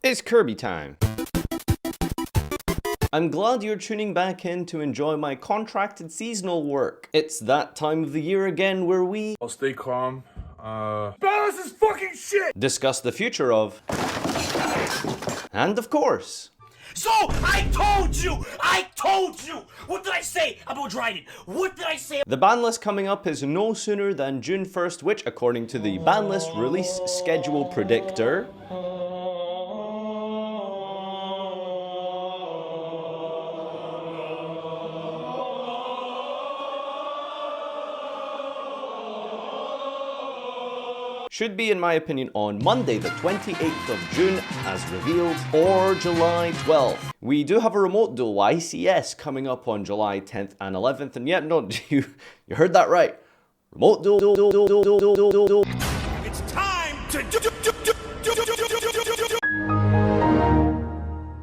It's Kirby time. I'm glad you're tuning back in to enjoy my contracted seasonal work. It's that time of the year again where we... I'll stay calm. Balance is fucking shit! Discuss the future of... And of course... So, I told you! What did I say about Dryden? What did I say? The ban list coming up is no sooner than June 1st, which, according to the ban list release schedule predictor... should be, in my opinion, on Monday the 28th of June as revealed, or July 12th. We do have a remote duel ICS coming up on July 10th and 11th, and yet, no, you heard that right. Remote duel. It's time to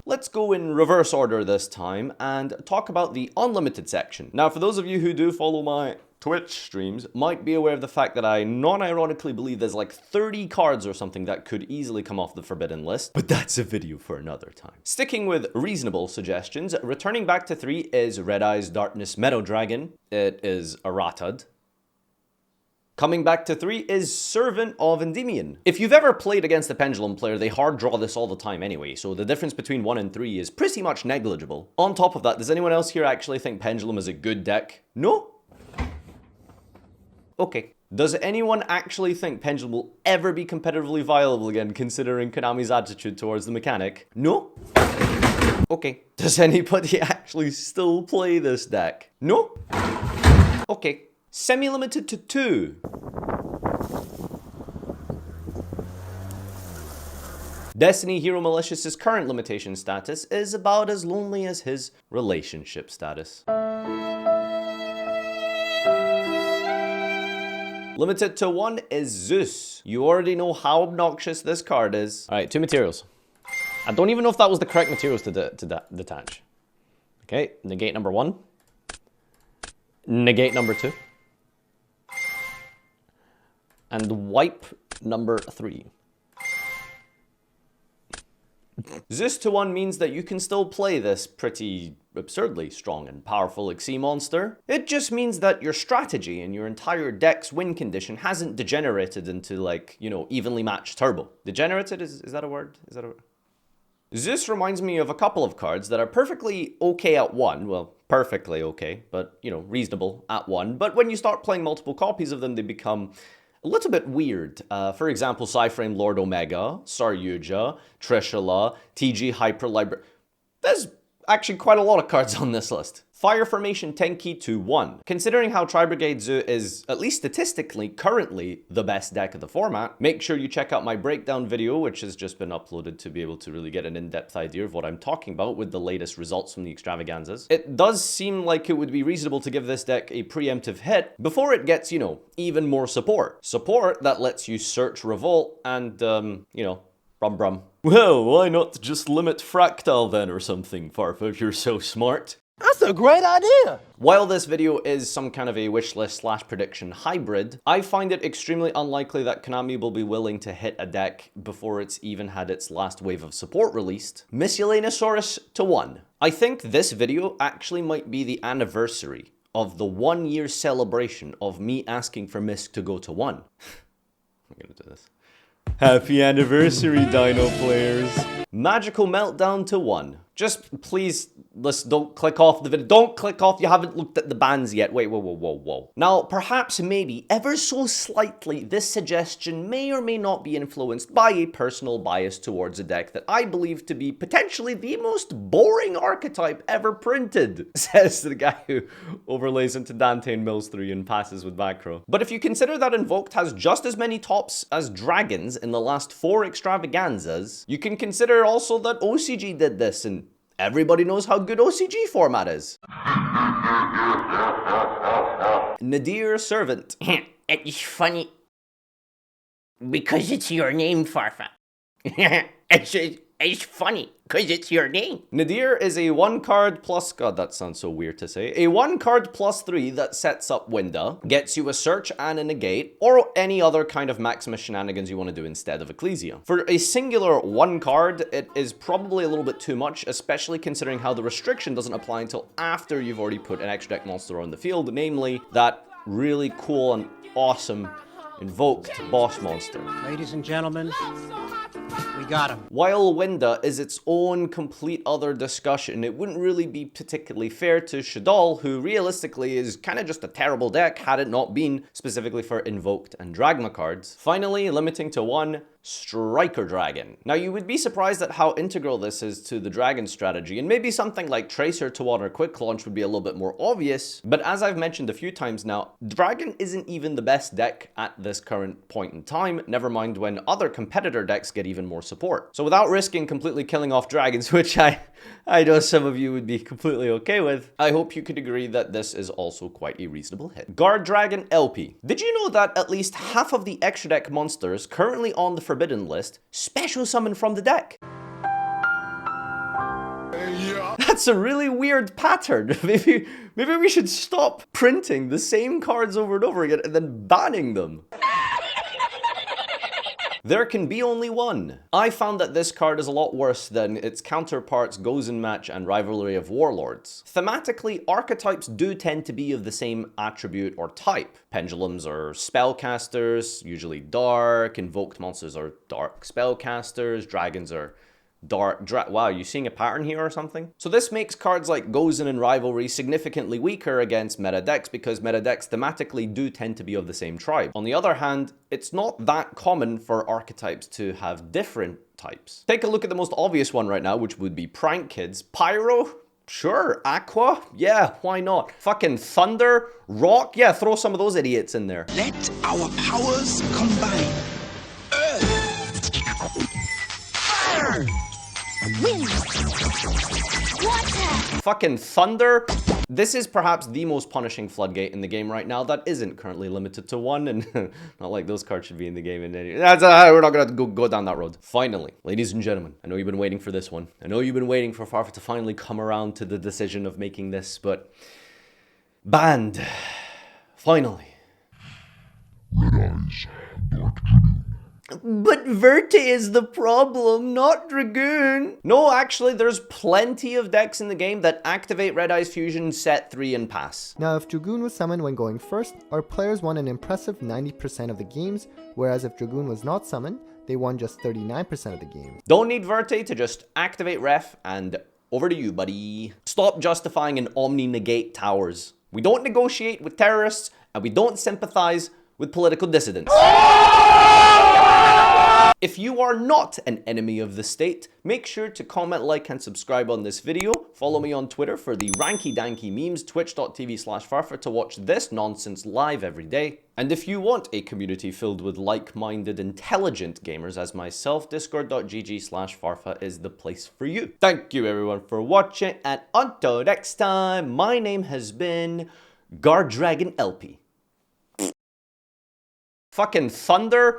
Let's go in reverse order this time and talk about the unlimited section. Now, for those of you who do follow my Twitch streams, might be aware of the fact that I non-ironically believe there's like 30 cards or something that could easily come off the forbidden list, but that's a video for another time. Sticking with reasonable suggestions, returning back to 3 is Red Eyes Darkness Meadow Dragon. It is errata'd. Coming back to 3 is Servant of Endymion. If you've ever played against a Pendulum player, they hard draw this all the time anyway, so the difference between 1 and 3 is pretty much negligible. On top of that, does anyone else here actually think Pendulum is a good deck? No? Okay. Does anyone actually think Pendulum will ever be competitively viable again, considering Konami's attitude towards the mechanic? No? Okay. Does anybody actually still play this deck? No? Okay. Semi-limited to 2. Destiny Hero Malicious's current limitation status is about as lonely as his relationship status. Limited to 1 is Zeus. You already know how obnoxious this card is. Alright, 2 materials. I don't even know if that was the correct materials to detach. Okay, negate number 1. Negate number 2. And wipe number 3. Zeus to 1 means that you can still play this pretty absurdly strong and powerful Xyz monster. It just means that your strategy and your entire deck's win condition hasn't degenerated into, like, you know, evenly matched turbo. Degenerated, is that a word? Is that a word? Zeus reminds me of a couple of cards that are perfectly okay at 1, well, perfectly okay, but, you know, reasonable at 1, but when you start playing multiple copies of them, they become a little bit weird. For example, Psyframe Lord Omega, Saryuja, Trishula, TG Hyper Library. There's actually quite a lot of cards on this list. Fire Formation Tenki to 1. Considering how Tri-Brigade Zoo is, at least statistically, currently the best deck of the format, make sure you check out my breakdown video, which has just been uploaded to be able to really get an in-depth idea of what I'm talking about with the latest results from the extravaganzas. It does seem like it would be reasonable to give this deck a preemptive hit before it gets, you know, even more support. Support that lets you search Revolt and, you know, brum. Well, why not just limit Fractal then or something, Farfa, if you're so smart? That's a great idea! While this video is some kind of a wish list / prediction hybrid, I find it extremely unlikely that Konami will be willing to hit a deck before it's even had its last wave of support released. Miscellaneousaurus to 1. I think this video actually might be the anniversary of the 1-year celebration of me asking for Misk to go to 1. I'm gonna do this. Happy anniversary, Dino players. Magical Meltdown to 1. Just please, don't click off the video. Don't click off, you haven't looked at the bans yet. Wait, whoa. Now, perhaps, maybe, ever so slightly, this suggestion may or may not be influenced by a personal bias towards a deck that I believe to be potentially the most boring archetype ever printed, says the guy who overlays into Dante and Mills 3 and passes with Macro. But if you consider that Invoked has just as many tops as Dragons in the last 4 extravaganzas, you can consider also that OCG did this, and everybody knows how good OCG format is. Nadir Servant. It's funny because it's your name, Farfa. It's It's funny, cause it's your name. Nadir is a 1-card plus, god that sounds so weird to say, a 1-card plus 3 that sets up Winda, gets you a search and a negate, or any other kind of Maximus shenanigans you want to do instead of Ecclesia. For a singular 1 card, it is probably a little bit too much, especially considering how the restriction doesn't apply until after you've already put an extra deck monster on the field, namely that really cool and awesome invoked boss monster. Ladies and gentlemen, we got him. While Winda is its own complete other discussion, it wouldn't really be particularly fair to Shaddoll, who realistically is kind of just a terrible deck had it not been specifically for invoked and Dragma cards. Finally, limiting to 1, Striker Dragon. Now, you would be surprised at how integral this is to the Dragon strategy, and maybe something like Tracer to 1 or Quick Launch would be a little bit more obvious, but as I've mentioned a few times now, Dragon isn't even the best deck at this current point in time, never mind when other competitor decks get even more support. So without risking completely killing off dragons, which I know some of you would be completely okay with, I hope you could agree that this is also quite a reasonable hit. Guard Dragon LP. Did you know that at least half of the extra deck monsters currently on the Forbidden list special summon from the deck? That's a really weird pattern. Maybe we should stop printing the same cards over and over again and then banning them. There can be only one. I found that this card is a lot worse than its counterparts Gozen Match and Rivalry of Warlords. Thematically, archetypes do tend to be of the same attribute or type. Pendulums are spellcasters, usually dark, invoked monsters are dark spellcasters, dragons are dark wow, are you seeing a pattern here or something? So this makes cards like Gozen and Rivalry significantly weaker against meta decks because meta decks thematically do tend to be of the same tribe. On the other hand, it's not that common for archetypes to have different types. Take a look at the most obvious one right now, which would be Prank Kids. Pyro? Sure. Aqua? Yeah, why not? Fucking Thunder? Rock? Yeah, throw some of those idiots in there. Let our powers combine. Earth. Fire. Wind. Water. Fucking Thunder? This is perhaps the most punishing floodgate in the game right now that isn't currently limited to 1, and not like those cards should be in the game in any... we're not gonna go down that road. Finally, ladies and gentlemen, I know you've been waiting for this one. I know you've been waiting for Farfa to finally come around to the decision of making this, but... Banned. Finally. Red Eyes, Dark Dragoon. But Verte is the problem, not Dragoon. No, actually, there's plenty of decks in the game that activate Red Eyes Fusion, set 3, and pass. Now, if Dragoon was summoned when going first, our players won an impressive 90% of the games, whereas if Dragoon was not summoned, they won just 39% of the games. Don't need Verte to just activate Ref, and over to you, buddy. Stop justifying an Omni-negate towers. We don't negotiate with terrorists, and we don't sympathize with political dissidents. If you are not an enemy of the state, make sure to comment, like, and subscribe on this video. Follow me on Twitter for the ranky-danky memes, twitch.tv/Farfa to watch this nonsense live every day. And if you want a community filled with like-minded, intelligent gamers as myself, discord.gg/Farfa is the place for you. Thank you everyone for watching, and until next time, my name has been Guard Dragon LP. Fucking Thunder.